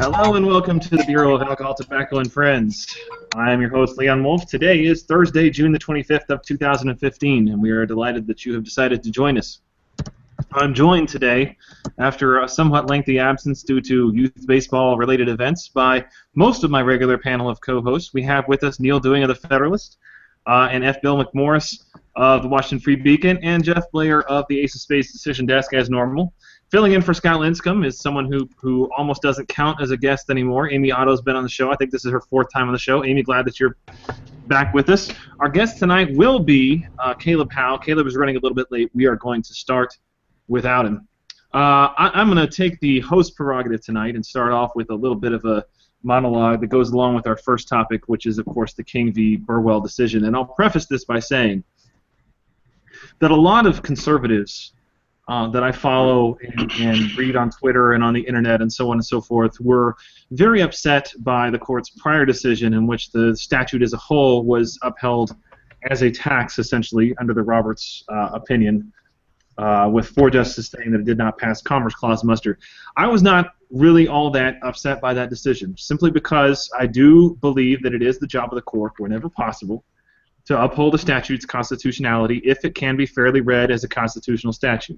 Hello and welcome to the Bureau of Alcohol, Tobacco, and Friends. I am your host, Leon Wolf. Today is Thursday, June the 25th of 2015, and we are delighted that you have decided to join us. I'm joined today, after a somewhat lengthy absence due to youth baseball-related events, by most of my regular panel of co-hosts. We have with us Neal of the Federalist, and F. Bill McMorris of the Washington Free Beacon, and Jeff Blehar of the Ace of Spades Decision Desk as normal. Filling in for Scott Lincicome is someone who almost doesn't count as a guest anymore. Amy Otto has been on the show. I think this is her fourth time on the show. Amy, glad that you're back with us. Our guest tonight will be Caleb Howe. Caleb is running a little bit late. We are going to start without him. I'm going to take the host prerogative tonight and start off with a little bit of a monologue that goes along with our first topic, which is, of course, the King v. Burwell decision. And I'll preface this by saying that a lot of conservatives that I follow and read on Twitter and on the internet and so on and so forth were very upset by the court's prior decision in which the statute as a whole was upheld as a tax, essentially, under the Roberts opinion, with 4 justices saying that it did not pass Commerce Clause muster. I was not really all that upset by that decision, simply because I do believe that it is the job of the court, whenever possible, to uphold a statute's constitutionality if it can be fairly read as a constitutional statute.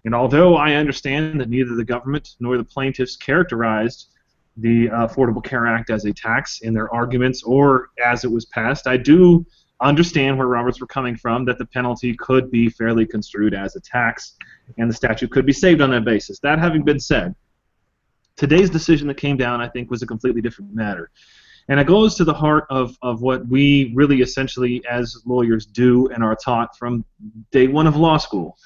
And although I understand that neither the government nor the plaintiffs characterized the Affordable Care Act as a tax in their arguments or as it was passed, I do understand where Roberts were coming from, that the penalty could be fairly construed as a tax and the statute could be saved on that basis. That having been said, today's decision that came down, I think, was a completely different matter. And it goes to the heart of what we really essentially as lawyers do and are taught from day one of law school,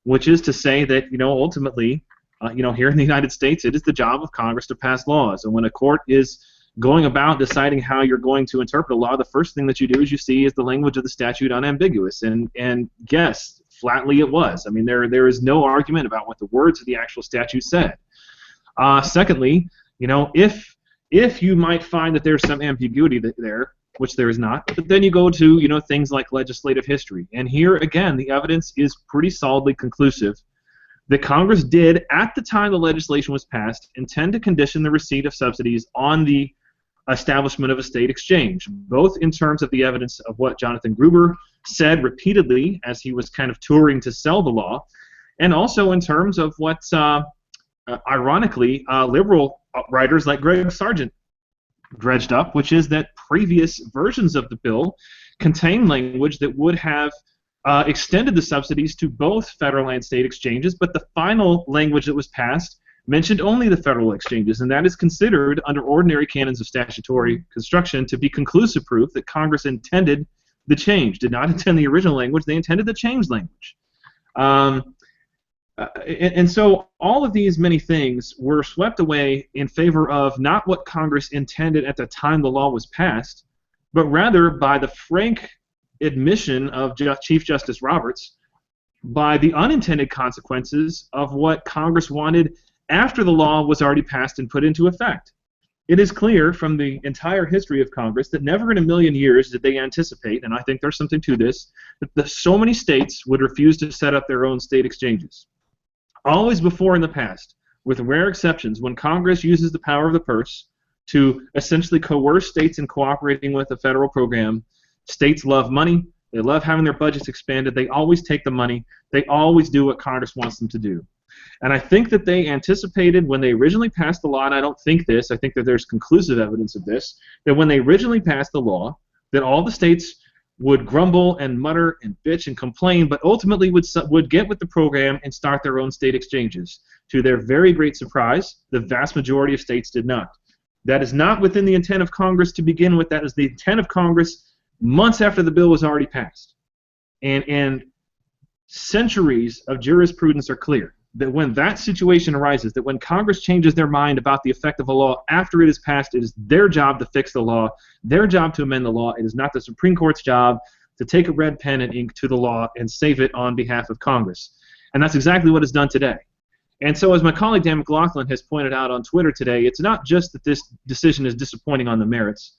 which is to say that, ultimately, here in the United States, it is the job of Congress to pass laws. And when a court is going about deciding how you're going to interpret a law, the first thing that you do is you see is the language of the statute unambiguous. And yes, flatly it was. I mean, there is no argument about what the words of the actual statute said. Secondly, if you might find that there's some ambiguity there, which there is not, but then you go to things like legislative history. And here, again, the evidence is pretty solidly conclusive that Congress did, at the time the legislation was passed, intend to condition the receipt of subsidies on the establishment of a state exchange, both in terms of the evidence of what Jonathan Gruber said repeatedly as he was kind of touring to sell the law, and also in terms of what, ironically, liberal writers like Greg Sargent dredged up, which is that previous versions of the bill contain language that would have extended the subsidies to both federal and state exchanges, but the final language that was passed mentioned only the federal exchanges, and that is considered, under ordinary canons of statutory construction, to be conclusive proof that Congress intended the change, did not intend the original language, they intended the changed language. And so all of these many things were swept away in favor of not what Congress intended at the time the law was passed, but rather by the frank admission of Chief Justice Roberts by the unintended consequences of what Congress wanted after the law was already passed and put into effect. It is clear from the entire history of Congress that never in a million years did they anticipate, and I think there's something to this, that so many states would refuse to set up their own state exchanges. Always before in the past, with rare exceptions, when Congress uses the power of the purse to essentially coerce states in cooperating with a federal program, states love money, they love having their budgets expanded, they always take the money, they always do what Congress wants them to do. And I think that they anticipated when they originally passed the law, and I don't think this, I think that there's conclusive evidence of this, that when they originally passed the law, that all the states would grumble and mutter and bitch and complain, but ultimately would get with the program and start their own state exchanges. To their very great surprise, the vast majority of states did not. That is not within the intent of Congress to begin with. That is the intent of Congress months after the bill was already passed. And centuries of jurisprudence are clear that when that situation arises, that when Congress changes their mind about the effect of a law after it is passed, it is their job to fix the law, their job to amend the law. It is not the Supreme Court's job to take a red pen and ink to the law and save it on behalf of Congress. And that's exactly what is done today. And so as my colleague Dan McLaughlin has pointed out on Twitter today, it's not just that this decision is disappointing on the merits.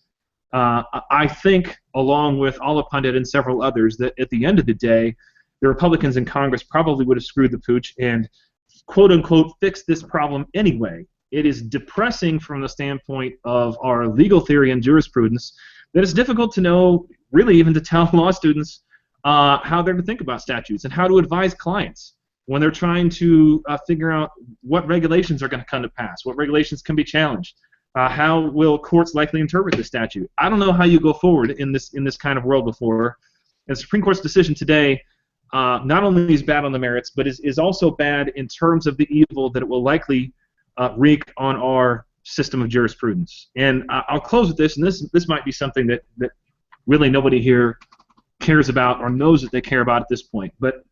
I think, along with Alla Pundit and several others, that at the end of the day, the Republicans in Congress probably would have screwed the pooch and quote-unquote fix this problem anyway. It is depressing from the standpoint of our legal theory and jurisprudence that it's difficult to know, really even to tell law students how they're to think about statutes and how to advise clients when they're trying to figure out what regulations are going to come to pass, what regulations can be challenged, how will courts likely interpret the statute. I don't know how you go forward in this kind of world before. And the Supreme Court's decision today not only is bad on the merits, but is also bad in terms of the evil that it will likely wreak on our system of jurisprudence. And I'll close with this, and this might be something that really nobody here cares about or knows that they care about at this point. But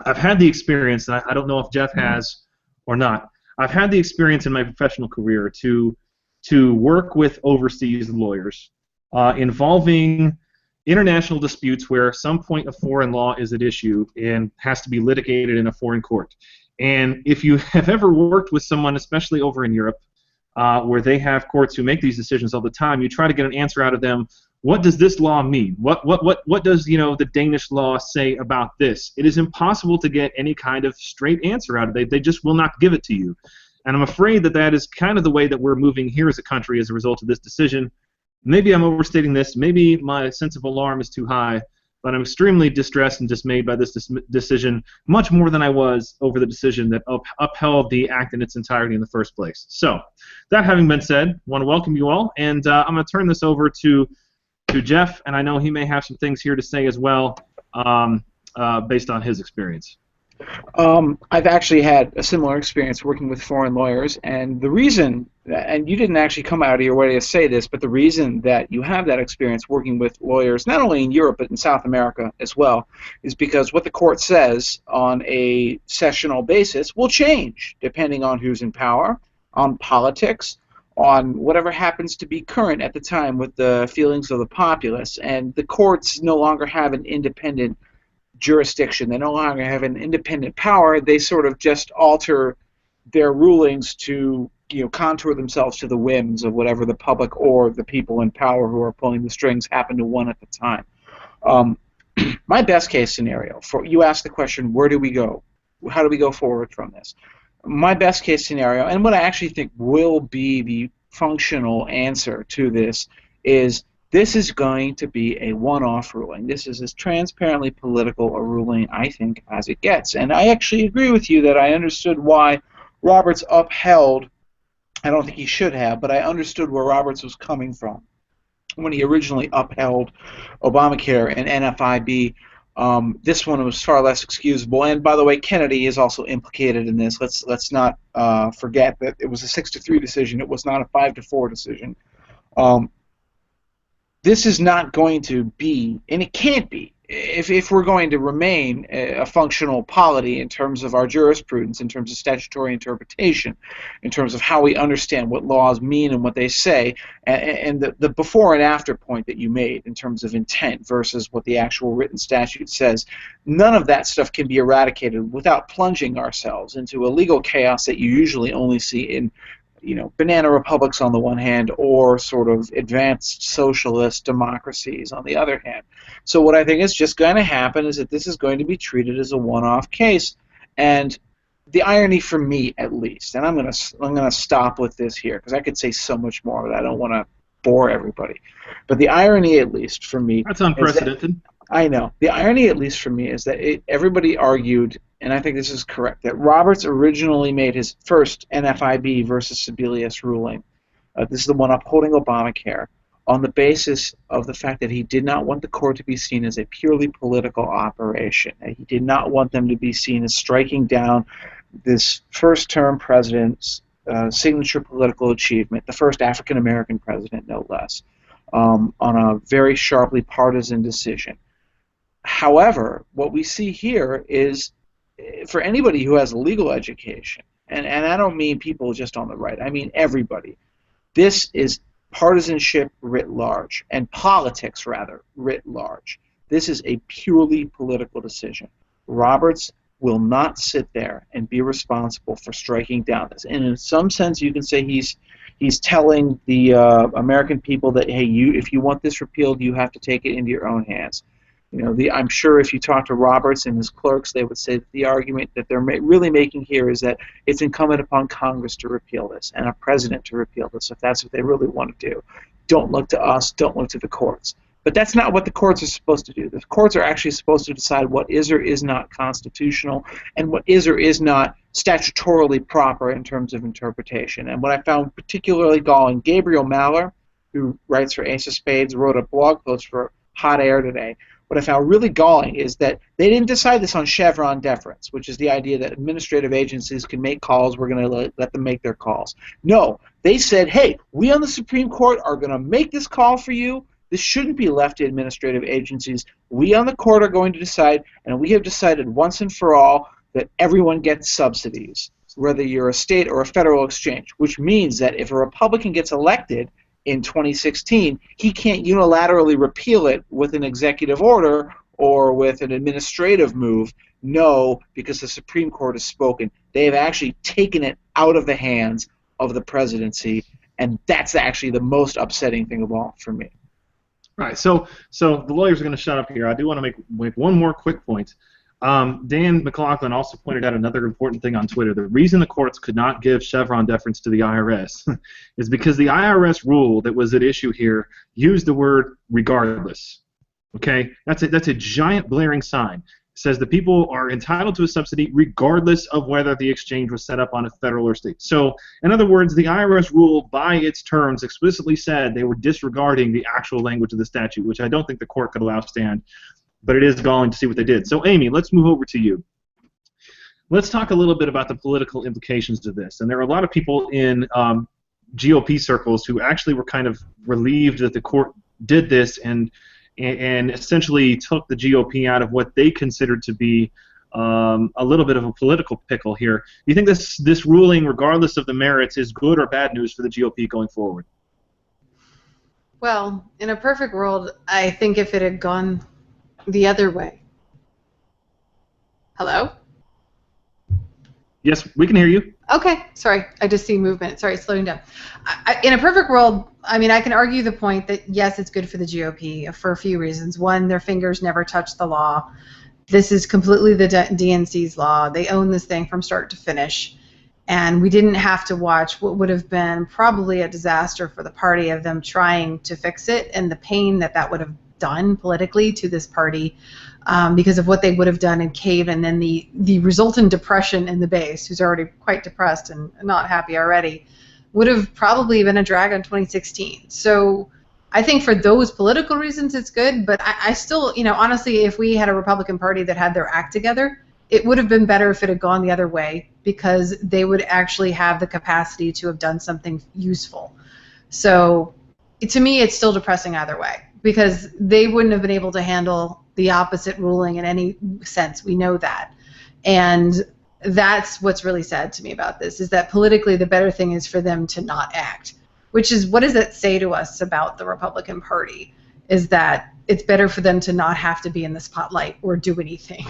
I've had the experience, and I don't know if Jeff has or not, I've had the experience in my professional career to work with overseas lawyers involving international disputes where some point of foreign law is at issue and has to be litigated in a foreign court. And if you have ever worked with someone, especially over in Europe, where they have courts who make these decisions all the time, you try to get an answer out of them. What does this law mean? What does the Danish law say about this? It is impossible to get any kind of straight answer out of it. They just will not give it to you. And I'm afraid that is kind of the way that we're moving here as a country as a result of this decision. Maybe I'm overstating this. Maybe my sense of alarm is too high. But I'm extremely distressed and dismayed by this decision, much more than I was over the decision that upheld the act in its entirety in the first place. So, that having been said, I want to welcome you all, and I'm going to turn this over to Jeff, and I know he may have some things here to say as well, based on his experience. I've actually had a similar experience working with foreign lawyers, and the reason, and you didn't actually come out of your way to say this, but the reason that you have that experience working with lawyers, not only in Europe but in South America as well, is because what the court says on a sessional basis will change depending on who's in power, on politics, on whatever happens to be current at the time with the feelings of the populace, and the courts no longer have an independent jurisdiction. They no longer have an independent power. They sort of just alter their rulings to contour themselves to the whims of whatever the public or the people in power who are pulling the strings happen to want at the time. My best case scenario, you asked the question, where do we go? How do we go forward from this? My best case scenario, and what I actually think will be the functional answer to this, is this is going to be a one-off ruling. This is as transparently political a ruling, I think, as it gets. And I actually agree with you that I understood why Roberts upheld, I don't think he should have, but I understood where Roberts was coming from when he originally upheld Obamacare and NFIB. This one was far less excusable. And by the way, Kennedy is also implicated in this. Let's not forget that it was a 6-3 decision. It was not a 5-4 decision. This is not going to be, and it can't be, if we're going to remain a functional polity in terms of our jurisprudence, in terms of statutory interpretation, in terms of how we understand what laws mean and what they say, and the before and after point that you made in terms of intent versus what the actual written statute says, none of that stuff can be eradicated without plunging ourselves into a legal chaos that you usually only see in banana republics on the one hand, or sort of advanced socialist democracies on the other hand. So what I think is just going to happen is that this is going to be treated as a one-off case. And the irony for me, at least, and I'm going to stop with this here because I could say so much more, but I don't want to bore everybody. But the irony, at least for me, that's unprecedented. I know. The irony, at least for me, is that everybody argued, and I think this is correct, that Roberts originally made his first NFIB versus Sebelius ruling. This is the one upholding Obamacare, on the basis of the fact that he did not want the court to be seen as a purely political operation. He did not want them to be seen as striking down this first-term president's signature political achievement, the first African-American president, no less, on a very sharply partisan decision. However, what we see here is, for anybody who has a legal education, and I don't mean people just on the right, I mean everybody, this is partisanship writ large, and politics, rather, writ large. This is a purely political decision. Roberts will not sit there and be responsible for striking down this. And in some sense, you can say he's telling the American people that, hey, if you want this repealed, you have to take it into your own hands. I'm sure if you talk to Roberts and his clerks, they would say that the argument that they're really making here is that it's incumbent upon Congress to repeal this and a president to repeal this if that's what they really want to do. Don't look to us. Don't look to the courts. But that's not what the courts are supposed to do. The courts are actually supposed to decide what is or is not constitutional and what is or is not statutorily proper in terms of interpretation. And what I found particularly galling, Gabriel Maller, who writes for Ace of Spades, wrote a blog post for Hot Air today. What I found really galling is that they didn't decide this on Chevron deference, which is the idea that administrative agencies can make calls, we're going to let them make their calls. No, they said, hey, we on the Supreme Court are going to make this call for you. This shouldn't be left to administrative agencies. We on the court are going to decide, and we have decided once and for all that everyone gets subsidies, whether you're a state or a federal exchange, which means that if a Republican gets elected in 2016, he can't unilaterally repeal it with an executive order or with an administrative move. No, because the Supreme Court has spoken. They have actually taken it out of the hands of the presidency, and that's actually the most upsetting thing of all for me. Right. So the lawyers are going to shut up here. I do want to make one more quick point. Dan McLaughlin also pointed out another important thing on Twitter. The reason the courts could not give Chevron deference to the IRS is because the IRS rule that was at issue here used the word regardless. Okay? That's a giant blaring sign. It says the people are entitled to a subsidy regardless of whether the exchange was set up on a federal or state. So, in other words, the IRS rule by its terms explicitly said they were disregarding the actual language of the statute, which I don't think the court could allow stand. But it is galling to see what they did. So, Amy, let's move over to you. Let's talk a little bit about the political implications of this. And there are a lot of people in GOP circles who actually were kind of relieved that the court did this and essentially took the GOP out of what they considered to be a little bit of a political pickle here. Do you think this ruling, regardless of the merits, is good or bad news for the GOP going forward? Well, in a perfect world, I think if it had gone the other way. Hello? Yes, we can hear you. Okay, sorry, I just see movement. Sorry, slowing down. In a perfect world, I mean, I can argue the point that, yes, it's good for the GOP for a few reasons. One, their fingers never touch the law. This is completely the DNC's law. They own this thing from start to finish. And we didn't have to watch what would have been probably a disaster for the party of them trying to fix it and the pain that would have done politically to this party because of what they would have done and caved, and then the resultant depression in the base, who's already quite depressed and not happy already, would have probably been a drag on 2016. So I think for those political reasons it's good, but I still, honestly, if we had a Republican Party that had their act together, it would have been better if it had gone the other way, because they would actually have the capacity to have done something useful. So to me, it's still depressing either way, because they wouldn't have been able to handle the opposite ruling in any sense. We know that. And that's what's really sad to me about this, is that politically the better thing is for them to not act, which is, what does that say to us about the Republican Party, is that it's better for them to not have to be in the spotlight or do anything.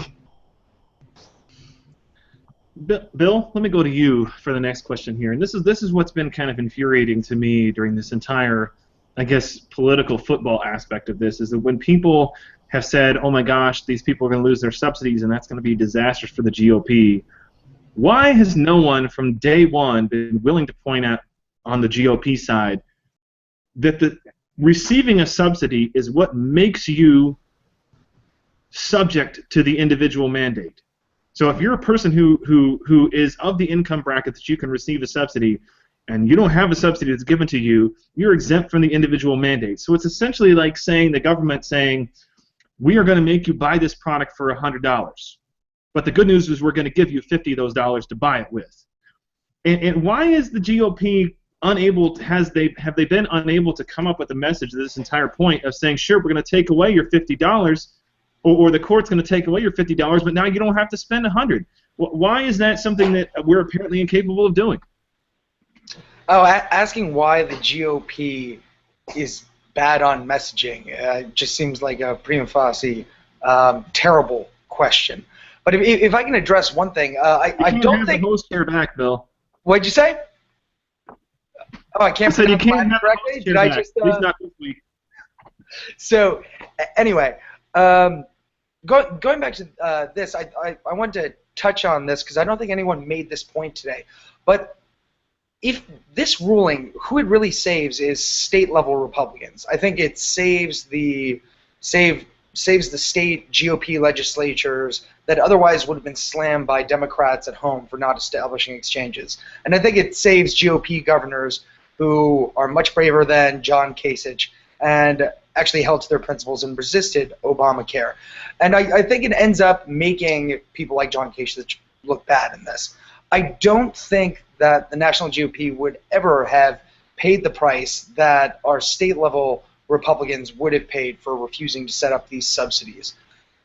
Bill, let me go to you for the next question here. And this is what's been kind of infuriating to me during this entire, I guess, political football aspect of this, is that when people have said, oh my gosh, these people are going to lose their subsidies and that's going to be disastrous for the GOP, why has no one from day one been willing to point out on the GOP side that the receiving a subsidy is what makes you subject to the individual mandate? So if you're a person who is of the income bracket that you can receive a subsidy, and you don't have a subsidy that's given to you, you're exempt from the individual mandate. So it's essentially like saying the government saying, we are going to make you buy this product for $100, but the good news is we're going to give you 50 of those dollars to buy it with. And why is the GOP unable? Have they been unable to come up with a message to this entire point of saying, sure, we're going to take away your $50, or the court's going to take away your $50, but now you don't have to spend $100? Why is that something that we're apparently incapable of doing? Oh, asking why the GOP is bad on messaging just seems like a prima facie terrible question. But if I can address one thing, I don't think the host chair back, Bill. What'd you say? Oh, I can't. I said you can't have correctly. Did I just? He's not this week. So, anyway, Going back to this, I wanted to touch on this because I don't think anyone made this point today. But if this ruling, who it really saves is state-level Republicans. I think it saves the state GOP legislatures that otherwise would have been slammed by Democrats at home for not establishing exchanges. And I think it saves GOP governors who are much braver than John Kasich and actually held to their principles and resisted Obamacare. And I think it ends up making people like John Kasich look bad in this. I don't think that the national GOP would ever have paid the price that our state-level Republicans would have paid for refusing to set up these subsidies.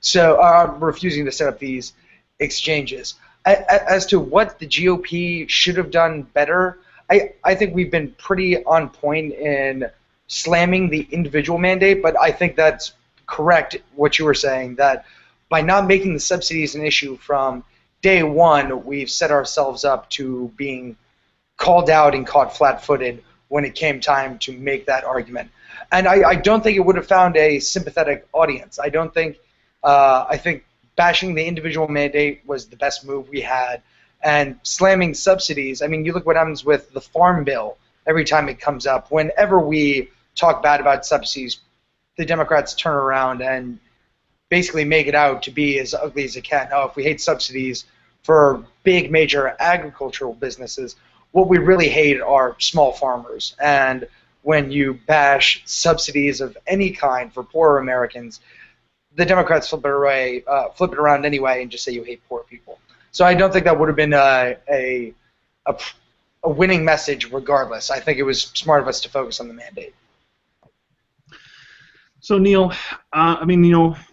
So, refusing to set up these exchanges. As to what the GOP should have done better, I think we've been pretty on point in slamming the individual mandate, but I think that's correct what you were saying, that by not making the subsidies an issue from day one, we've set ourselves up to being called out and caught flat-footed when it came time to make that argument. And I don't think it would have found a sympathetic audience. I don't think, I think bashing the individual mandate was the best move we had, and slamming subsidies, I mean, you look what happens with the Farm Bill every time it comes up. Whenever we talk bad about subsidies, the Democrats turn around and basically make it out to be as ugly as it can. Oh, if we hate subsidies for big major agricultural businesses, what we really hate are small farmers. And when you bash subsidies of any kind for poorer Americans, the Democrats flip it around anyway and just say you hate poor people. So I don't think that would have been a winning message regardless. I think it was smart of us to focus on the mandate. So Neal, I mean,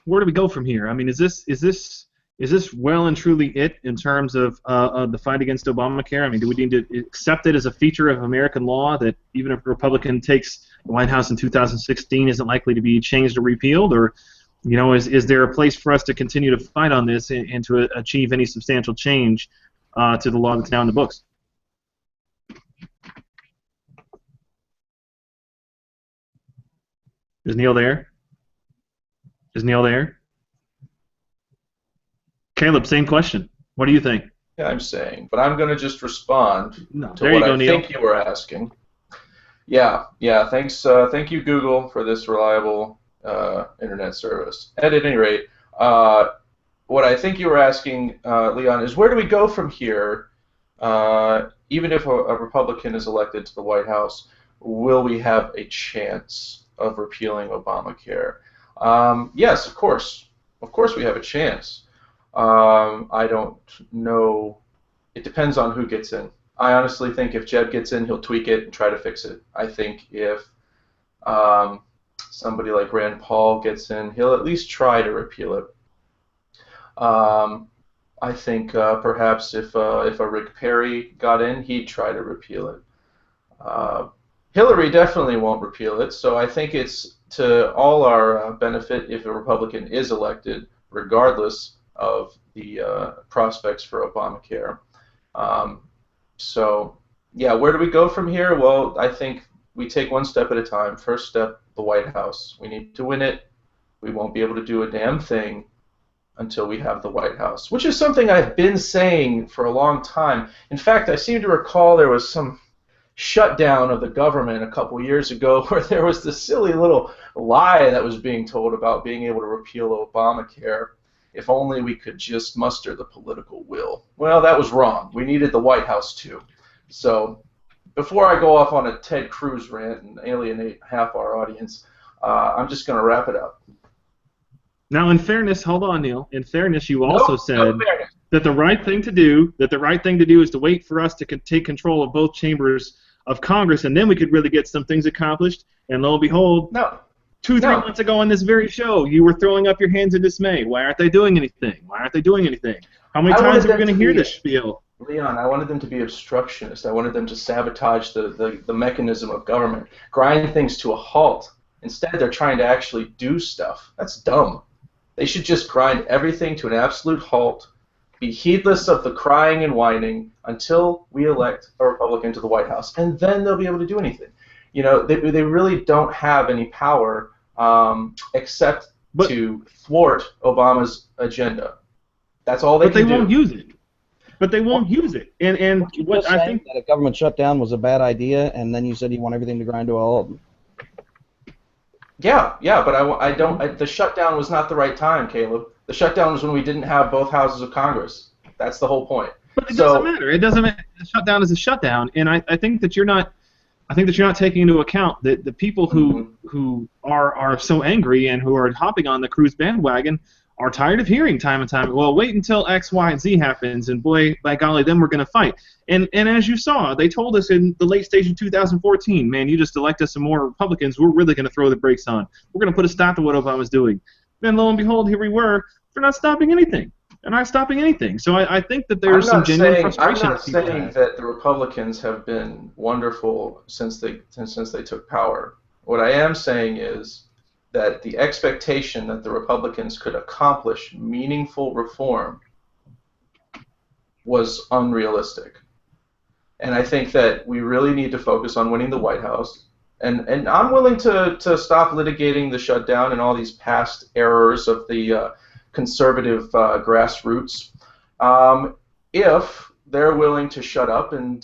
where do we go from here? I mean, is this well and truly it in terms of the fight against Obamacare? I mean, do we need to accept it as a feature of American law that even if a Republican takes the White House in 2016 isn't likely to be changed or repealed, or is there a place for us to continue to fight on this and to achieve any substantial change to the law that's now in the books? Is Neal there? Is Neal there? Caleb, same question. What do you think? Yeah, I'm saying, but I'm going to just respond to there what you go, I Neal. think you were asking. Yeah. Thanks. Thank you, Google, for this reliable internet service. At any rate, what I think you were asking, Leon, is where do we go from here? Even if a Republican is elected to the White House, will we have a chance of repealing Obamacare? Yes, of course. Of course we have a chance. I don't know. It depends on who gets in. I honestly think if Jeb gets in, he'll tweak it and try to fix it. I think if somebody like Rand Paul gets in, he'll at least try to repeal it. I think perhaps if a Rick Perry got in, he'd try to repeal it. Hillary definitely won't repeal it, so I think it's to all our benefit if a Republican is elected, regardless of the prospects for Obamacare. So, yeah, where do we go from here? Well, I think we take one step at a time. First step, the White House. We need to win it. We won't be able to do a damn thing until we have the White House, which is something I've been saying for a long time. In fact, I seem to recall there was some shutdown of the government a couple years ago where there was this silly little lie that was being told about being able to repeal Obamacare if only we could just muster the political will. Well, that was wrong. We needed the White House too. So before I go off on a Ted Cruz rant and alienate half our audience, I'm just going to wrap it up. Now, in fairness, hold on, Neal. In fairness, you also said that the right thing to do is to wait for us to take control of both chambers of Congress, and then we could really get some things accomplished. And lo and behold, 3 months ago on this very show, you were throwing up your hands in dismay. Why aren't they doing anything? Why aren't they doing anything? How many times are we going to hear this spiel? Leon, I wanted them to be obstructionists. I wanted them to sabotage the mechanism of government, grind things to a halt. Instead, they're trying to actually do stuff. That's dumb. They should just grind everything to an absolute halt, be heedless of the crying and whining until we elect a Republican to the White House, and then they'll be able to do anything. They really don't have any power except to thwart Obama's agenda. That's all they can do. But they won't use it. But they won't use it. And what I think that a government shutdown was a bad idea, and then you said you want everything to grind to a halt. Yeah, but I don't. The shutdown was not the right time, Caleb. The shutdown was when we didn't have both houses of Congress. That's the whole point. But it doesn't matter. It doesn't matter. A shutdown is a shutdown, and I think that you're not. I think that you're not taking into account that the people who are so angry and who are hopping on the Cruz bandwagon are tired of hearing time and time, well, wait until X, Y, and Z happens, and boy, by golly, then we're going to fight. And as you saw, they told us in the late stage of 2014, man, you just elect us some more Republicans, we're really going to throw the brakes on. We're going to put a stop to what Obama's doing. Then lo and behold, here we were. They're not stopping anything. They're not stopping anything. So I think that there's some genuine frustration. I'm not saying that the Republicans have been wonderful since they took power. What I am saying is that the expectation that the Republicans could accomplish meaningful reform was unrealistic. And I think that we really need to focus on winning the White House. And I'm willing to stop litigating the shutdown and all these past errors of the conservative grassroots if they're willing to shut up and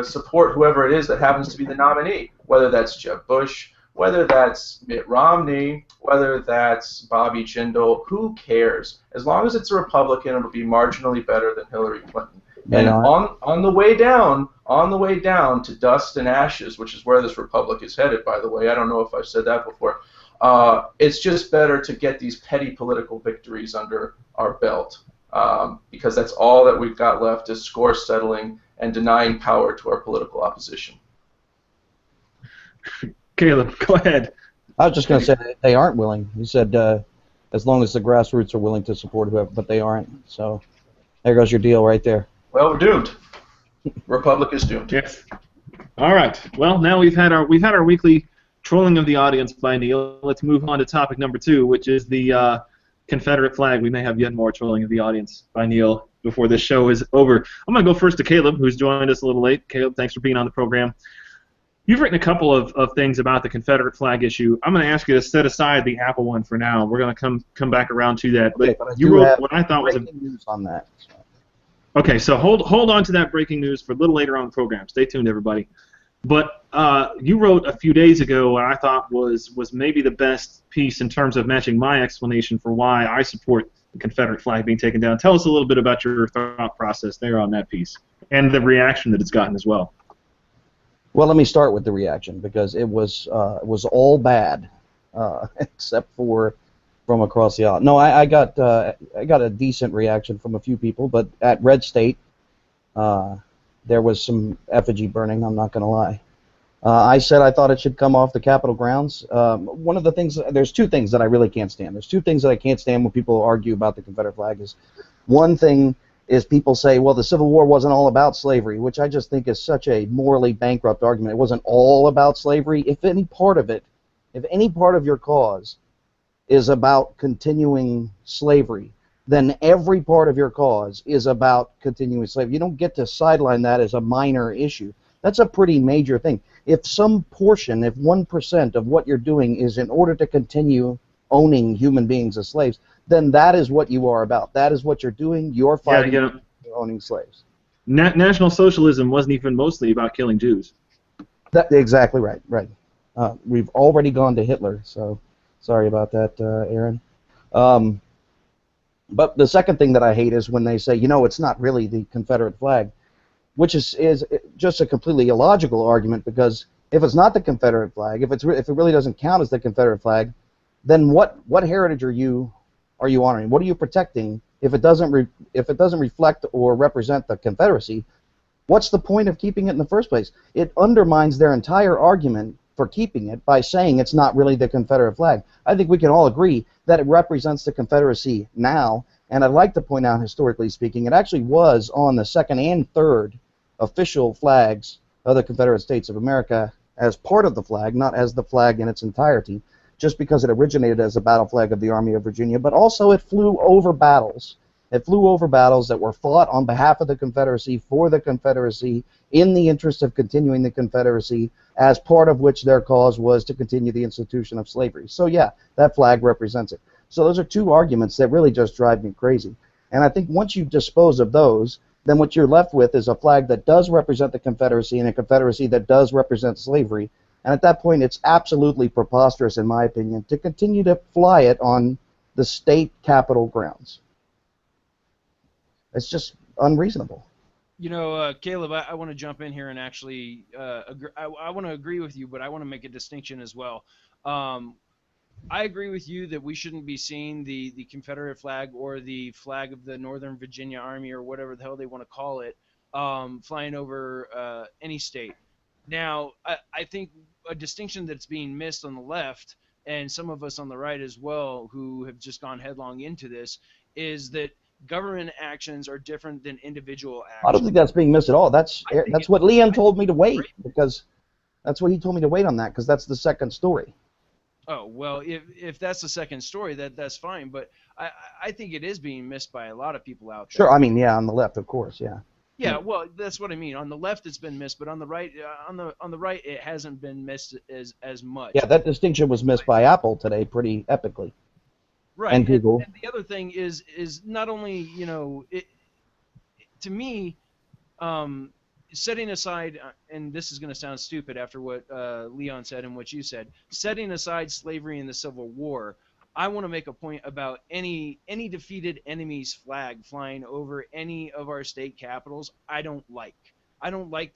support whoever it is that happens to be the nominee, whether that's Jeb Bush, whether that's Mitt Romney, whether that's Bobby Jindal, who cares? As long as it's a Republican, it'll be marginally better than Hillary Clinton. And on the way down to dust and ashes, which is where this republic is headed, by the way. I don't know if I've said that before. It's just better to get these petty political victories under our belt, because that's all that we've got left is score settling and denying power to our political opposition. Caleb, go ahead. I was just going to say they aren't willing. You said as long as the grassroots are willing to support whoever, but they aren't. So there goes your deal right there. Well, we're doomed. Republic is doomed. Yes. All right. Well, now we've had our weekly trolling of the audience by Neal. Let's move on to topic number 2, which is the Confederate flag. We may have yet more trolling of the audience by Neal before this show is over. I'm going to go first to Caleb, who's joined us a little late. Caleb, thanks for being on the program. You've written a couple of things about the Confederate flag issue. I'm going to ask you to set aside the Apple one for now. We're going to come back around to that. But you wrote what I thought was news on that. So. Okay, so hold on to that breaking news for a little later on in the program. Stay tuned, everybody. But you wrote a few days ago what I thought was maybe the best piece in terms of matching my explanation for why I support the Confederate flag being taken down. Tell us a little bit about your thought process there on that piece and the reaction that it's gotten as well. Well, let me start with the reaction because it was all bad, except for from across the aisle. No, I got a decent reaction from a few people, but at Red State, there was some effigy burning. I'm not going to lie. I said I thought it should come off the Capitol grounds. One of the things, there's two things that I really can't stand. There's two things that I can't stand when people argue about the Confederate flag. Is one thing is people say, well, the Civil War wasn't all about slavery, which I just think is such a morally bankrupt argument. It wasn't all about slavery. If any part of it, if any part of your cause is about continuing slavery, then every part of your cause is about continuing slavery. You don't get to sideline that as a minor issue. That's a pretty major thing. If some portion, if 1% of what you're doing is in order to continue owning human beings as slaves, then that is what you are about. That is what you're doing. You're fighting for owning slaves. National Socialism wasn't even mostly about killing Jews. Exactly right. Right. We've already gone to Hitler, so sorry about that, Aaron. But the second thing that I hate is when they say, you know, it's not really the Confederate flag, which is just a completely illogical argument, because if it's not the Confederate flag, if it really doesn't count as the Confederate flag, then what heritage are you honoring? What are you protecting if it doesn't reflect or represent the Confederacy? What's the point of keeping it in the first place? It undermines their entire argument for keeping it by saying it's not really the Confederate flag. I think we can all agree that it represents the Confederacy now, and I'd like to point out, historically speaking, it actually was on the second and third official flags of the Confederate States of America as part of the flag, not as the flag in its entirety, just because it originated as a battle flag of the Army of Virginia, but also it flew over battles It flew over battles that were fought on behalf of the Confederacy, for the Confederacy, in the interest of continuing the Confederacy, as part of which their cause was to continue the institution of slavery. So yeah, that flag represents it. So those are two arguments that really just drive me crazy. And I think once you dispose of those, then what you're left with is a flag that does represent the Confederacy and a Confederacy that does represent slavery. And at that point, it's absolutely preposterous, in my opinion, to continue to fly it on the state capitol grounds. It's just unreasonable. You know, Caleb, I want to jump in here and actually I want to agree with you, but I want to make a distinction as well. I agree with you that we shouldn't be seeing the Confederate flag or the flag of the Northern Virginia Army or whatever the hell they want to call it flying over any state. Now, I think a distinction that's being missed on the left, and some of us on the right as well who have just gone headlong into this, is that government actions are different than individual actions. I don't think that's being missed at all. That's what Liam told me to wait, because that's what he told me to wait on that, because that's the second story. Oh, well, if that's the second story, that's fine. But I think it is being missed by a lot of people out there. Sure, I mean, yeah, on the left, of course, yeah. Yeah, well, that's what I mean. On the left, it's been missed, but on the right, on the right, it hasn't been missed as much. Yeah, that distinction was missed by Apple today, pretty epically. Right. And Google. And the other thing is not only, you know, to me, setting aside, and this is going to sound stupid after what Leon said and what you said, setting aside slavery and the Civil War, I want to make a point about any defeated enemy's flag flying over any of our state capitals. I don't like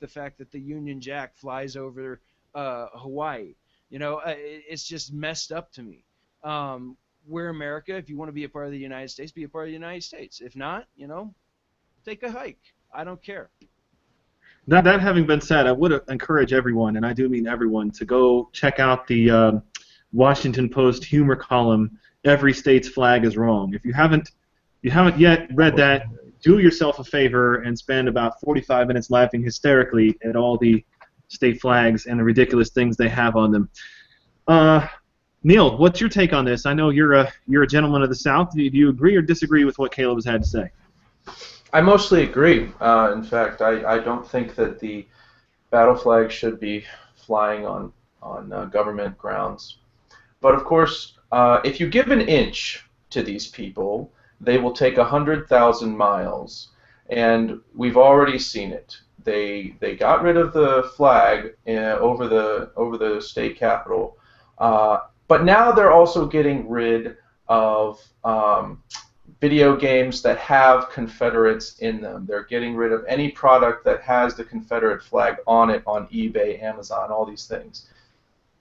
the fact that the Union Jack flies over Hawaii. You know, it's just messed up to me. We're America. If you want to be a part of the United States, be a part of the United States. If not, you know, take a hike. I don't care. That having been said, I would encourage everyone, and I do mean everyone, to go check out the Washington Post humor column, "Every State's Flag is Wrong." If you haven't yet read that, do yourself a favor and spend about 45 minutes laughing hysterically at all the state flags and the ridiculous things they have on them. Neal, what's your take on this? I know you're a gentleman of the South. Do you agree or disagree with what Caleb has had to say? I mostly agree. In fact, I don't think that the battle flag should be flying on government grounds. But of course, if you give an inch to these people, they will take 100,000 miles, and we've already seen it. They got rid of the flag over the state capitol, but now they're also getting rid of video games that have Confederates in them. They're getting rid of any product that has the Confederate flag on it on eBay, Amazon, all these things.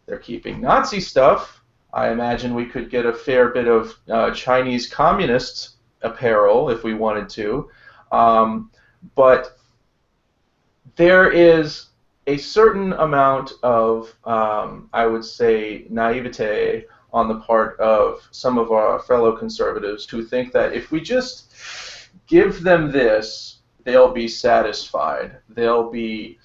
They're keeping Nazi stuff. I imagine we could get a fair bit of Chinese communist apparel if we wanted to. But there is a certain amount of, I would say, naivete on the part of some of our fellow conservatives who think that if we just give them this, they'll be satisfied. They'll be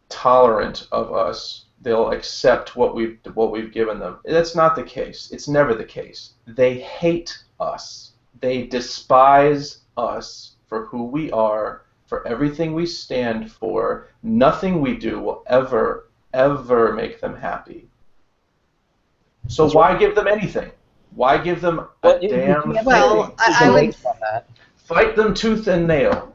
tolerant of us. They'll accept what we've given them. That's not the case. It's never the case. They hate us. They despise us for who we are, for everything we stand for. Nothing we do will ever make them happy. So why give them anything? Why give them a damn thing? Well, I would fight them tooth and nail.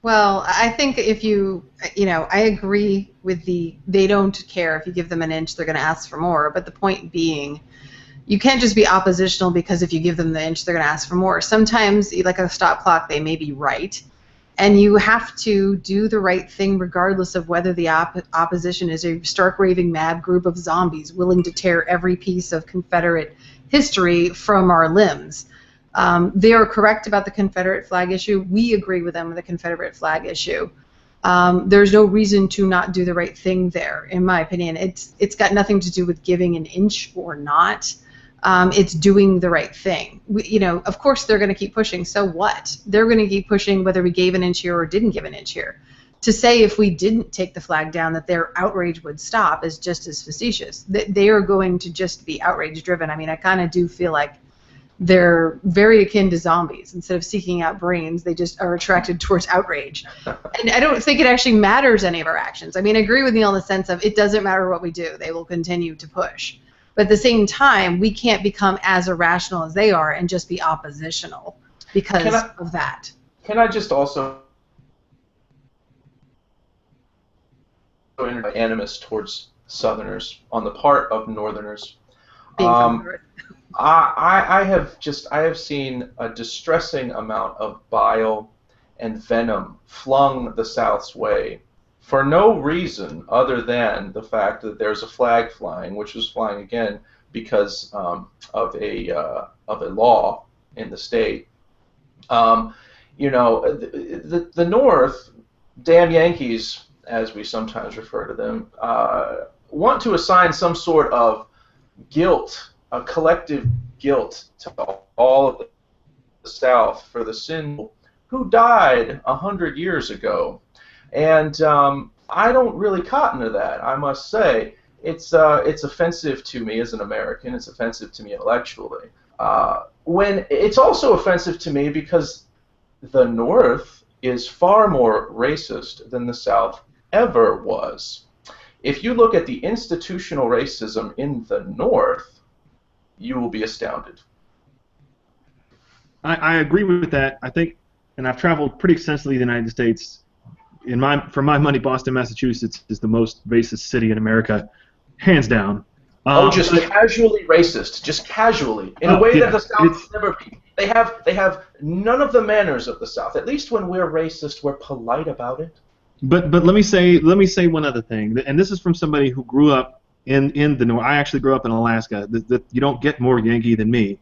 Well, I think if I agree with they don't care. If you give them an inch, they're going to ask for more. But the point being, you can't just be oppositional because if you give them the inch, they're going to ask for more. Sometimes, like a stop clock, they may be right. And you have to do the right thing regardless of whether the opposition is a stark raving mad group of zombies willing to tear every piece of Confederate history from our limbs. They are correct about the Confederate flag issue. We agree with them with the Confederate flag issue. There's no reason to not do the right thing there, in my opinion. It's got nothing to do with giving an inch or not. It's doing the right thing. Of course they're going to keep pushing. So what? They're going to keep pushing whether we gave an inch here or didn't give an inch here. To say if we didn't take the flag down that their outrage would stop is just as facetious. They are going to just be outrage driven. I mean, I kind of do feel like they're very akin to zombies. Instead of seeking out brains, they just are attracted towards outrage. And I don't think it actually matters any of our actions. I mean, I agree with Neal in the sense of it doesn't matter what we do. They will continue to push. But at the same time, we can't become as irrational as they are and just be oppositional because of that. Can I just also animus towards Southerners on the part of Northerners? Being from North. I have seen a distressing amount of bile and venom flung the South's way for no reason other than the fact that there's a flag flying, which was flying again because of a law in the state. You know, the North, damn Yankees, as we sometimes refer to them, want to assign some sort of guilt, a collective guilt to all of the South for the sin who died 100 years ago. And I don't really cotton to that, I must say. It's offensive to me as an American. It's offensive to me intellectually. When it's also offensive to me because the North is far more racist than the South ever was. If you look at the institutional racism in the North, you will be astounded. I agree with that. I think, and I've traveled pretty extensively in the United States. For my money, Boston, Massachusetts is the most racist city in America, hands down. Just casually racist, just casually, in a way that the South has never been. They have none of the manners of the South. At least when we're racist, we're polite about it. But let me say one other thing, and this is from somebody who grew up in the North. I actually grew up in Alaska. You don't get more Yankee than me.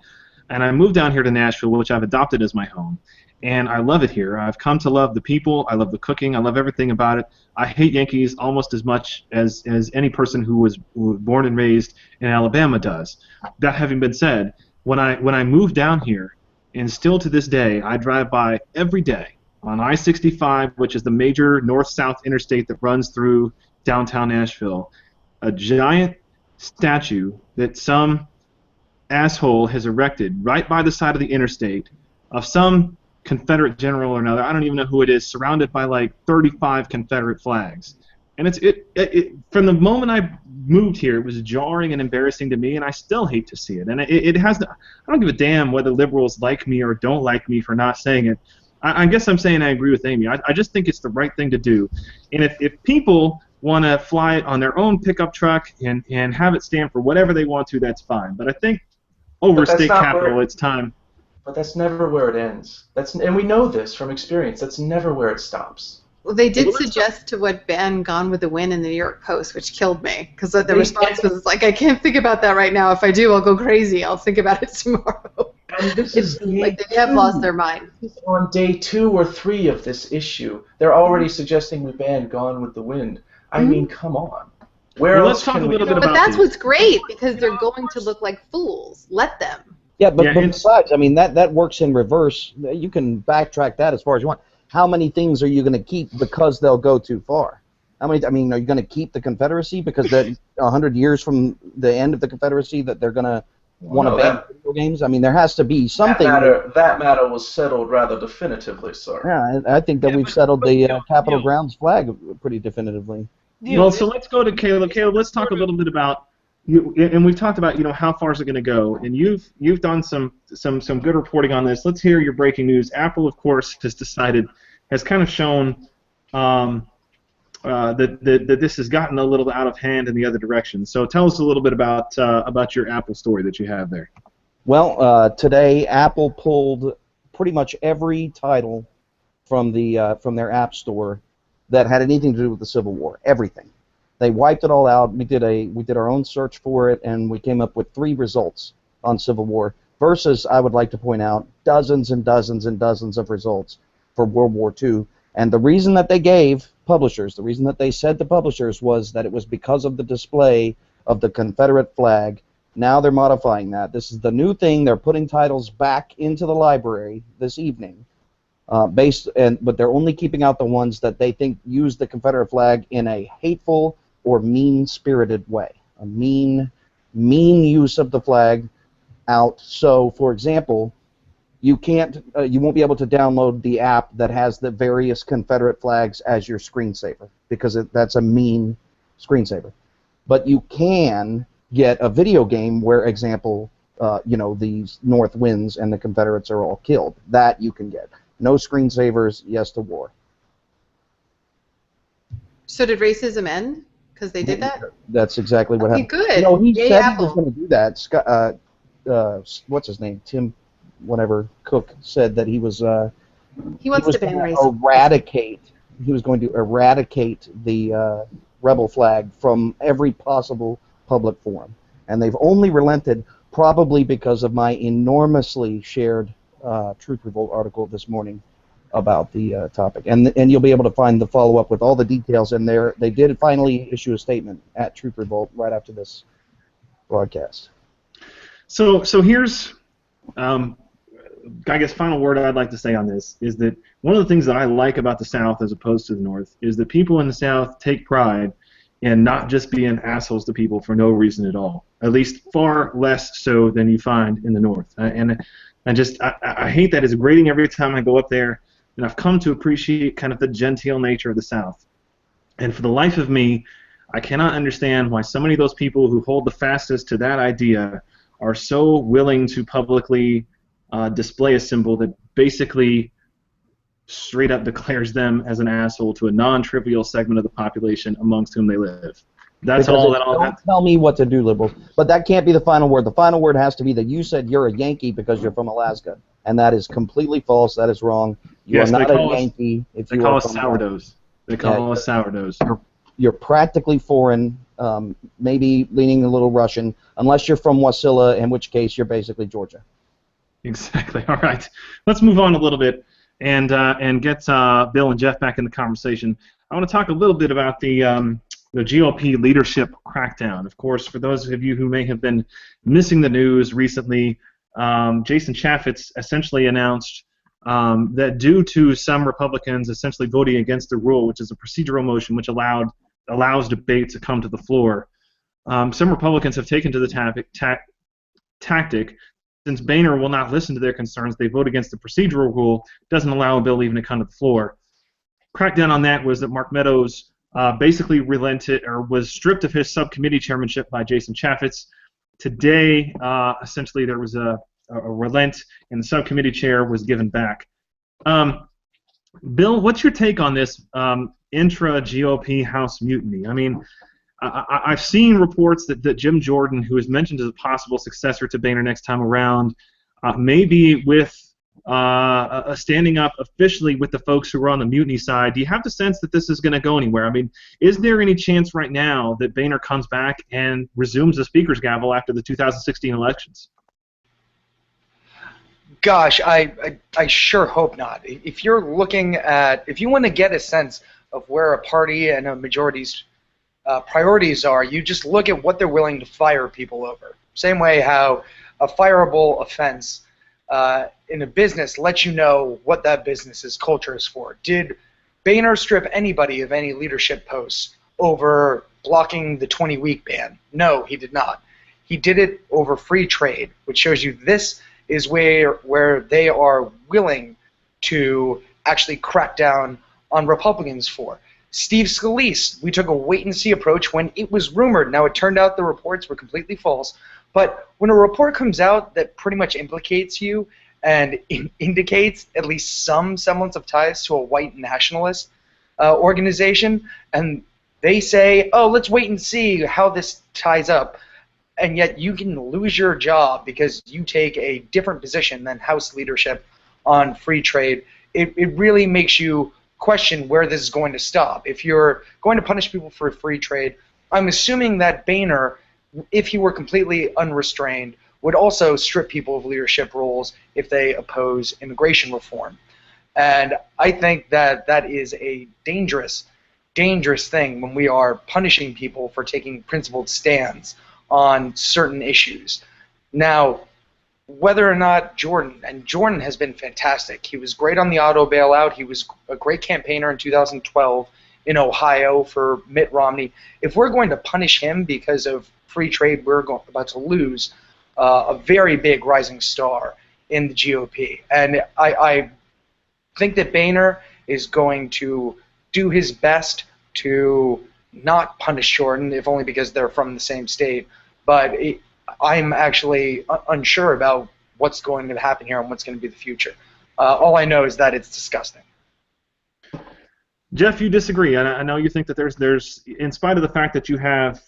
And I moved down here to Nashville, which I've adopted as my home. And I love it here. I've come to love the people. I love the cooking. I love everything about it. I hate Yankees almost as much as any person who was born and raised in Alabama does. That having been said, when I moved down here, and still to this day, I drive by every day on I-65, which is the major north-south interstate that runs through downtown Nashville, a giant statue that some asshole has erected right by the side of the interstate of some Confederate general or another. I don't even know who it is, surrounded by like 35 Confederate flags. And it from the moment I moved here, it was jarring and embarrassing to me, and I still hate to see it. And it has. I don't give a damn whether liberals like me or don't like me for not saying it. I guess I'm saying I agree with Amy. I just think it's the right thing to do. And if people want to fly it on their own pickup truck and have it stand for whatever they want to, that's fine. But I think over state capital, it's time. But that's never where it ends. And we know this from experience. That's never where it stops. Well, they did suggest to what ban Gone with the Wind in the New York Post, which killed me, because the response was like, I can't think about that right now. If I do, I'll go crazy. I'll think about it tomorrow. And this is like they have lost their mind. On day 2 or 3 of this issue, they're already suggesting we ban Gone with the Wind. I mean, come on. Let's talk a little bit about. But that's what's great, because they're going to look like fools. Let them. Yeah, but besides, I mean, that works in reverse. You can backtrack that as far as you want. How many things are you going to keep because they'll go too far? Are you going to keep the Confederacy because that 100 years from the end of the Confederacy that they're going to want to ban video games? I mean, there has to be something. That matter was settled rather definitively, sir. Yeah, I think that we've settled the Capitol grounds flag pretty definitively. Well, so let's go to Caleb. Caleb, let's talk a little bit about you. And we've talked about how far is it going to go, and you've done some good reporting on this. Let's hear your breaking news. Apple, of course, has kind of shown that this has gotten a little out of hand in the other direction. So tell us a little bit about your Apple story that you have there. Well, today Apple pulled pretty much every title from their App Store that had anything to do with the Civil War. Everything. They wiped it all out. We did our own search for it, and we came up with 3 results on Civil War versus, I would like to point out, dozens and dozens and dozens of results for World War II. And the reason that they gave publishers, the reason that they said to publishers was that it was because of the display of the Confederate flag. Now they're modifying that. This is the new thing. They're putting titles back into the library this evening, but they're only keeping out the ones that they think use the Confederate flag in a hateful or mean-spirited way. A mean use of the flag. out. So, for example, you won't be able to download the app that has the various Confederate flags as your screensaver because that's a mean screensaver. But you can get a video game where, example, these North wins and the Confederates are all killed. That you can get. No screensavers, yes to war. So did racism end? Because they did that? That's exactly what happened. Good. He Yay, said Apple. he was going to do that. Scott, what's his name? Tim, whatever, Cook said that he was. He wants to ban racism. He was going to eradicate the rebel flag from every possible public forum, and they've only relented probably because of my enormously shared Truth Revolt article this morning about the topic, and you'll be able to find the follow-up with all the details in there. They did finally issue a statement at Truth Revolt right after this broadcast. So here's, I guess, final word I'd like to say on this is that one of the things that I like about the South as opposed to the North is that people in the South take pride in not just being assholes to people for no reason at all, at least far less so than you find in the North. And I hate that. It's grating every time I go up there. And I've come to appreciate kind of the genteel nature of the South. And for the life of me, I cannot understand why so many of those people who hold the fastest to that idea are so willing to publicly display a symbol that basically straight up declares them as an asshole to a non-trivial segment of the population amongst whom they live. That's because all that I'll don't tell me what to do, liberals. But that can't be the final word. The final word has to be that you said you're a Yankee because you're from Alaska. And that is completely false. That is wrong. You are not a Yankee if you are from Alaska. Sourdoughs. They call us sourdoughs. You're practically foreign, maybe leaning a little Russian, unless you're from Wasilla, in which case you're basically Georgia. Exactly. All right. Let's move on a little bit and get Bill and Jeff back in the conversation. I want to talk a little bit about the GOP leadership crackdown. Of course, for those of you who may have been missing the news recently, Jason Chaffetz essentially announced that due to some Republicans essentially voting against the rule, which is a procedural motion which allows debate to come to the floor, some Republicans have taken to the tactic. Since Boehner will not listen to their concerns, they vote against the procedural rule, doesn't allow a bill even to come to the floor. Crackdown on that was that Mark Meadows basically relented or was stripped of his subcommittee chairmanship by Jason Chaffetz. Today, essentially, there was a relent, and the subcommittee chair was given back. Bill, what's your take on this intra-GOP House mutiny? I mean, I've seen reports that Jim Jordan, who is mentioned as a possible successor to Boehner next time around, maybe with standing up officially with the folks who are on the mutiny side. Do you have the sense that this is going to go anywhere? I mean, is there any chance right now that Boehner comes back and resumes the speaker's gavel after the 2016 elections? Gosh, I sure hope not. If you're looking at, if you want to get a sense of where a party and a majority's priorities are, you just look at what they're willing to fire people over. Same way how a fireable offense in a business lets you know what that business's culture is for. Did Boehner strip anybody of any leadership posts over blocking the 20-week ban? No, he did not. He did it over free trade, which shows you this is where they are willing to actually crack down on Republicans for. Steve Scalise, we took a wait-and-see approach when it was rumored. Now, it turned out the reports were completely false, but when a report comes out that pretty much implicates you and indicates at least some semblance of ties to a white nationalist organization, and they say, oh, let's wait and see how this ties up, and yet you can lose your job because you take a different position than House leadership on free trade, it really makes you question where this is going to stop. If you're going to punish people for free trade, I'm assuming that Boehner, if he were completely unrestrained, would also strip people of leadership roles if they oppose immigration reform. And I think that that is a dangerous, dangerous thing when we are punishing people for taking principled stands on certain issues. Now, whether or not Jordan has been fantastic. He was great on the auto bailout. He was a great campaigner in 2012 in Ohio for Mitt Romney. If we're going to punish him because of free trade we're about to lose, a very big rising star in the GOP. And I think that Boehner is going to do his best to not punish Jordan, if only because they're from the same state. But I'm actually unsure about what's going to happen here and what's going to be the future. All I know is that it's disgusting. Jeff, you disagree. I know you think that there's in spite of the fact that you have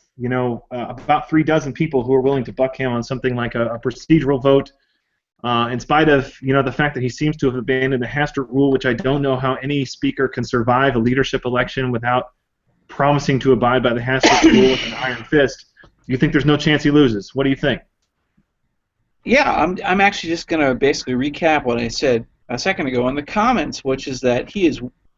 about 36 people who are willing to buck him on something like a procedural vote, in spite of the fact that he seems to have abandoned the Hastert rule, which I don't know how any speaker can survive a leadership election without promising to abide by the Hastert rule with an iron fist. You think there's no chance he loses? What do you think? Yeah, I'm actually just going to basically recap what I said a second ago in the comments, which is that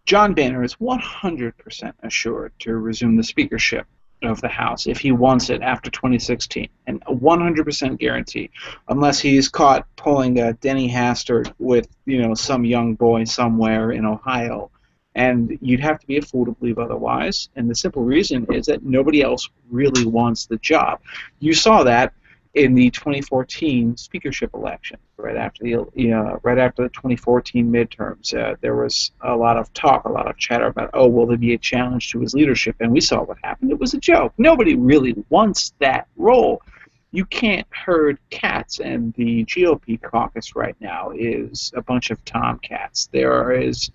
John Boehner is 100% assured to resume the speakership of the House if he wants it after 2016, and a 100% guarantee, unless he's caught pulling a Denny Hastert with some young boy somewhere in Ohio, and you'd have to be a fool to believe otherwise. And the simple reason is that nobody else really wants the job. You saw that in the 2014 speakership election, right after the 2014 midterms. There was a lot of talk, a lot of chatter about, will there be a challenge to his leadership? And we saw what happened. It was a joke. Nobody really wants that role. You can't herd cats, and the GOP caucus right now is a bunch of tomcats. There is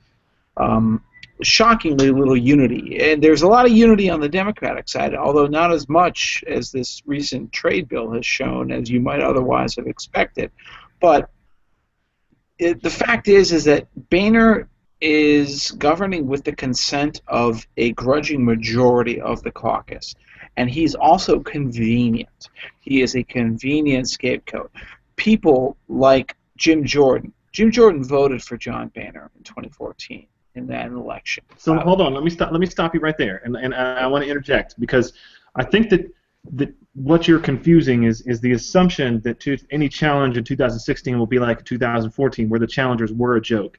shockingly little unity, and there's a lot of unity on the Democratic side, although not as much as this recent trade bill has shown, as you might otherwise have expected. But the fact is that Boehner is governing with the consent of a grudging majority of the caucus, and he's also convenient. He is a convenient scapegoat. People like Jim Jordan voted for John Boehner in 2014. In that election. So hold on, let me stop you right there, and I want to interject, because I think that what you're confusing is the assumption that any challenge in 2016 will be like 2014, where the challengers were a joke.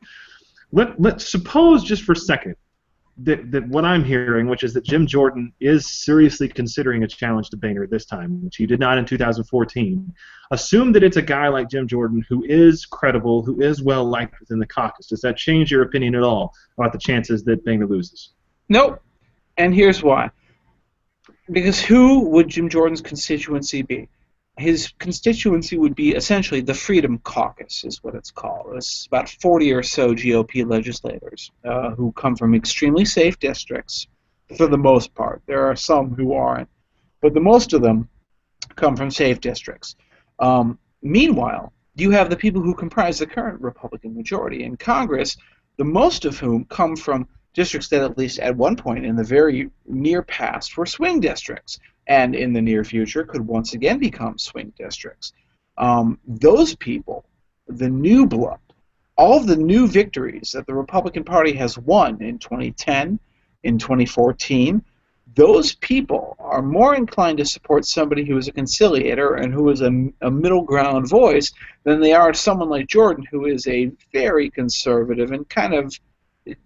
Let's suppose just for a second that what I'm hearing, which is that Jim Jordan is seriously considering a challenge to Boehner this time, which he did not in 2014. Assume that it's a guy like Jim Jordan who is credible, who is well liked within the caucus. Does that change your opinion at all about the chances that Boehner loses? Nope. And here's why. Because who would Jim Jordan's constituency be? His constituency would be essentially the Freedom Caucus, is what it's called. It's about 40 or so GOP legislators who come from extremely safe districts, for the most part. There are some who aren't, but the most of them come from safe districts. Meanwhile, you have the people who comprise the current Republican majority in Congress, the most of whom come from districts that at least at one point in the very near past were swing districts, and in the near future could once again become swing districts. Those people, the new blood, all of the new victories that the Republican Party has won in 2010, in 2014, those people are more inclined to support somebody who is a conciliator and who is a middle ground voice than they are someone like Jordan, who is a very conservative and kind of...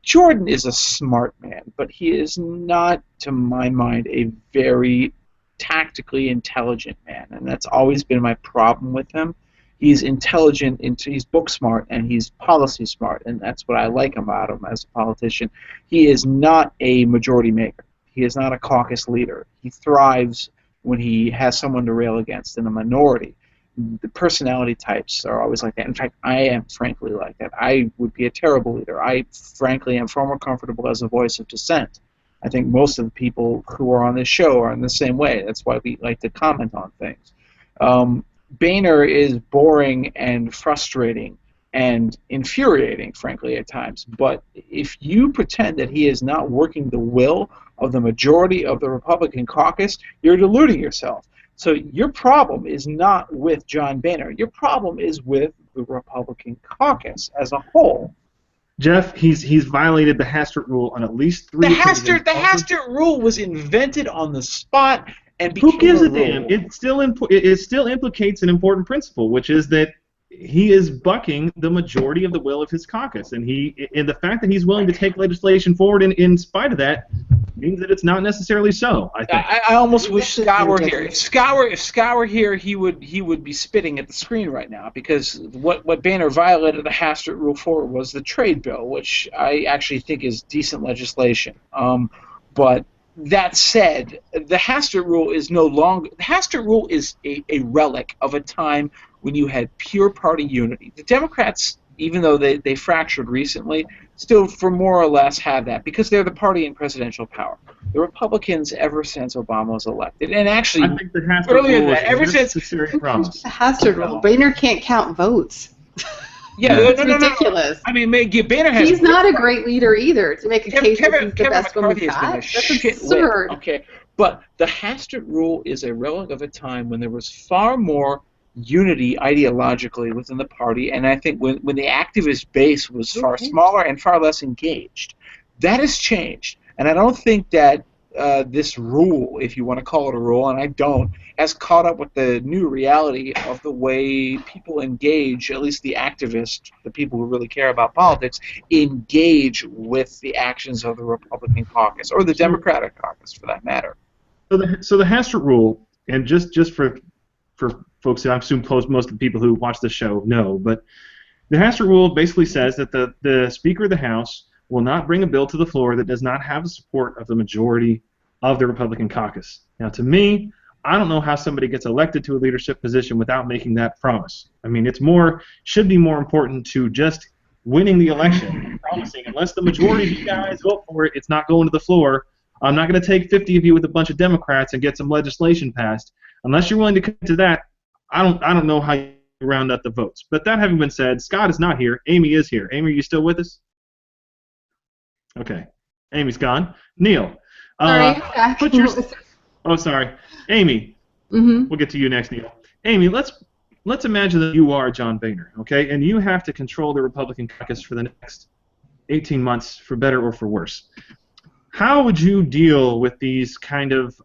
Jordan is a smart man, but he is not, to my mind, a very tactically intelligent man, and that's always been my problem with him. He's intelligent, he's book smart, and he's policy smart, and that's what I like about him as a politician. He is not a majority maker. He is not a caucus leader. He thrives when he has someone to rail against in a minority. The personality types are always like that. In fact, I am frankly like that. I would be a terrible leader. I frankly am far more comfortable as a voice of dissent. I think most of the people who are on this show are in the same way. That's why we like to comment on things. Boehner is boring and frustrating and infuriating, frankly, at times. But if you pretend that he is not working the will of the majority of the Republican caucus, you're deluding yourself. So your problem is not with John Boehner. Your problem is with the Republican caucus as a whole. Jeff, he's violated the Hastert rule on at least 3 occasions. The Hastert rule was invented on the spot and became Who gives a a damn? It still implicates an important principle, which is that he is bucking the majority of the will of his caucus, and the fact that he's willing to take legislation forward in spite of that means that it's not necessarily so. I think. I almost wish Scott were here. If Scott were here, he would be spitting at the screen right now, because what Boehner violated the Hastert rule for was the trade bill, which I actually think is decent legislation. But that said, the Hastert rule is no longer. The Hastert rule is a relic of a time when you had pure party unity. The Democrats, even though they fractured recently, still for more or less have that, because they're the party in presidential power. The Republicans, ever since Obama was elected, and actually I think the Hastert earlier rule than that, ever is since necessary promise. The Hastert rule. Boehner can't count votes. yeah, It's no. ridiculous. I mean, Boehner has. He's not a great leader either. To make a case that he's the Kevin best one we've McCarthy has been got, a that's shit absurd. whip. Okay, but the Hastert rule is a relic of a time when there was far more unity ideologically within the party, and I think when the activist base was far smaller and far less engaged. That has changed, and I don't think that this rule, if you want to call it a rule, and I don't, has caught up with the new reality of the way people engage, at least the activists, the people who really care about politics, engage with the actions of the Republican caucus, or the Democratic caucus, for that matter. So the Hastert rule, and just for folks who I assume most of the people who watch the show know, but the Hastert rule basically says that the Speaker of the House will not bring a bill to the floor that does not have the support of the majority of the Republican caucus. Now, to me, I don't know how somebody gets elected to a leadership position without making that promise. I mean, should be more important to just winning the election and promising, unless the majority of you guys vote for it, it's not going to the floor. I'm not going to take 50 of you with a bunch of Democrats and get some legislation passed. Unless you're willing to commit to that, I don't know how you round up the votes. But that having been said, Scott is not here. Amy is here. Amy, are you still with us? Okay. Amy's gone. Neal. Sorry. Oh, sorry. Amy. Mm-hmm. We'll get to you next, Neal. Amy, let's imagine that you are John Boehner, okay, and you have to control the Republican caucus for the next 18 months, for better or for worse. How would you deal with these kind of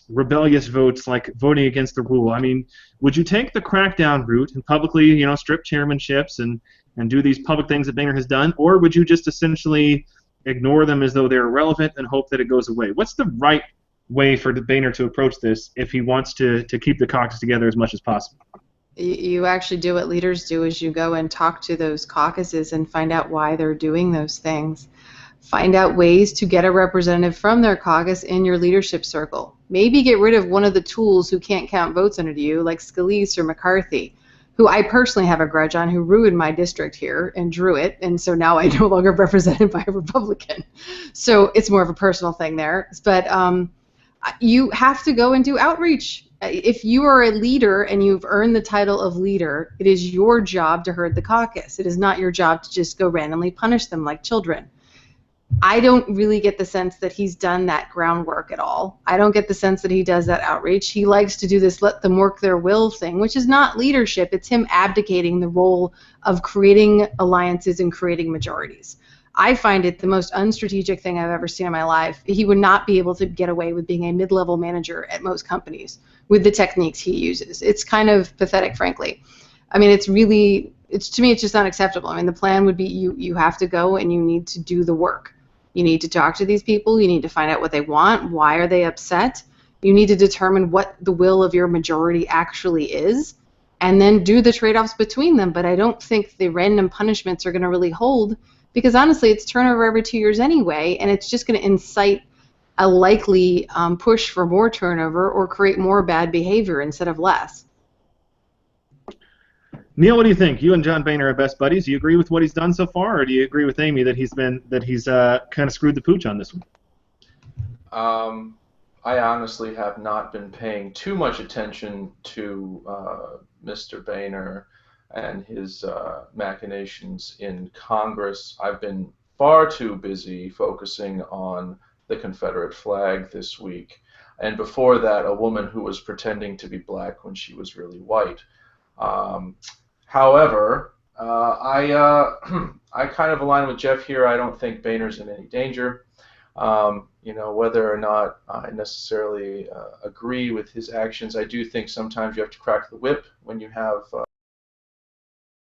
rebellious votes, like voting against the rule? I mean, would you take the crackdown route and publicly, strip chairmanships and do these public things that Boehner has done, or would you just essentially ignore them as though they're irrelevant and hope that it goes away? What's the right way for Boehner to approach this if he wants to keep the caucus together as much as possible? You actually do what leaders do, is you go and talk to those caucuses and find out why they're doing those things. Find out ways to get a representative from their caucus in your leadership circle. Maybe get rid of one of the tools who can't count votes under you, like Scalise or McCarthy, who I personally have a grudge on, who ruined my district here and drew it, and so now I no longer represented by a Republican. So it's more of a personal thing there. But you have to go and do outreach. If you are a leader and you've earned the title of leader, it is your job to herd the caucus. It is not your job to just go randomly punish them like children. I don't really get the sense that he's done that groundwork at all. I don't get the sense that he does that outreach. He likes to do this let them work their will thing, which is not leadership. It's him abdicating the role of creating alliances and creating majorities. I find it the most unstrategic thing I've ever seen in my life. He would not be able to get away with being a mid-level manager at most companies with the techniques he uses. It's kind of pathetic, frankly. I mean, to me, it's just not acceptable. I mean, the plan would be you have to go and you need to do the work. You need to talk to these people. You need to find out what they want. Why are they upset? You need to determine what the will of your majority actually is, and then do the trade-offs between them. But I don't think the random punishments are going to really hold, because honestly, it's turnover every 2 years anyway, and it's just going to incite a likely push for more turnover or create more bad behavior instead of less. Neal, what do you think? You and John Boehner are best buddies. Do you agree with what he's done so far, or do you agree with Amy that he's kind of screwed the pooch on this one? I honestly have not been paying too much attention to Mr. Boehner and his machinations in Congress. I've been far too busy focusing on the Confederate flag this week, and before that, a woman who was pretending to be black when she was really white. However, I kind of align with Jeff here. I don't think Boehner's in any danger. Whether or not I necessarily agree with his actions, I do think sometimes you have to crack the whip when you have